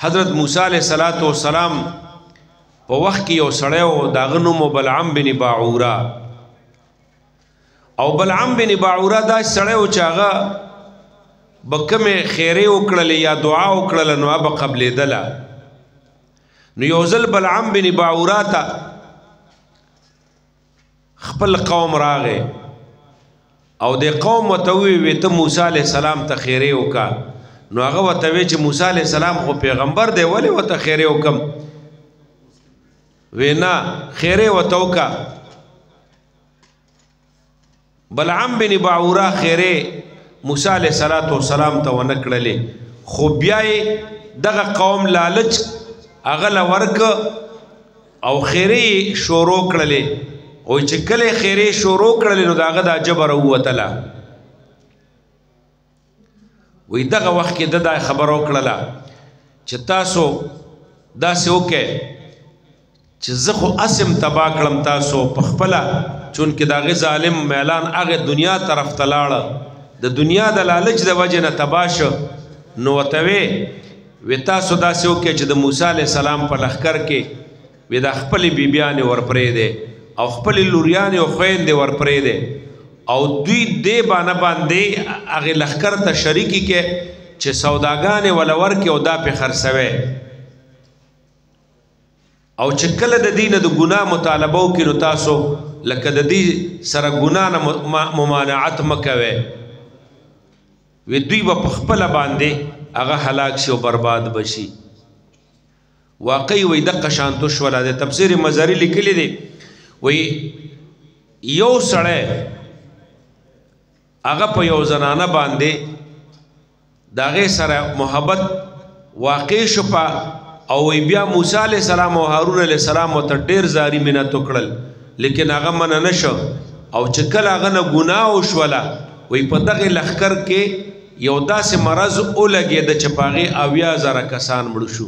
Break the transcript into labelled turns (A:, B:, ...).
A: حضرت موسی علیہ السلام په وخت کې یو سړی و د هغه نوم و بلعم بن باعوره او بلعم بن باعوره دا سړی و چې هغه به کومې خیرې وکړلې یا دعا وکړله نو هغه به قبلېدله نو یو ځل بلعم بن باعوره ته خپل قوم راغی او د قوم ورته وویل ته موسی علیه السلام ته خیرې وکړه نو هغه ورته وی چې موسی علیه السلام خو پیغمبر دی ولې ورته خیرې وکړم وی نه خیرې ورته وکړه بلعم بن باعوره خیرې موسی علیه السلام ته ونه کړلې خو بیا یې دغه قوم لالچ هغه له ورکه او خیرې شروع کړلې او چې کله خیرې شروع کړلې نو د هغه دا جبر ووتله وی دغه وخت کې دا خبره وکړله چې تاسو داسې وکئ چې زه خو اسم تباه کړم تاسو په خپله چونکې د هغې ظالم میلان هغې دنیا طرف ته لاړه د دنیا د لالچ د وجې نه تباه شو نو ورته وی تاسو داسې وکئ چې د موسی علیه السلام په لښکر کې وی دا خپلې بیبیانې ورپرېږدی او خپلې لوریانې او خویندې ورپرېږدی او دوی دې بانه باندې هغې لښکر ته شریکې کې چې سوداګانې وله ورکې او دا پې خرڅوی او چې کله د دې نه د ګناه مطالبه وکړي نو تاسو لکه د دې سره ګناه نه ممانعت مه کوئ وی دوی به په خپله باندې هغه هلاک شي او برباد بشي واقعي وی دقه شانتو شوله د تفسیر مزاري لیکلی دی وی یو سړی هغه په یو زنانه باندې د هغې سره محبت واقع شو په او وی بیا موسی علیه السلام او هارون علیه السلام ورته ډېر زاري منت وکړل لیکن هغه منع نه شو او چې کله هغه نه ګناه وشوله وی په دغې لښکر کې یو داسې مرض ولګېده چې په هغې 80,000 کسان مړه شو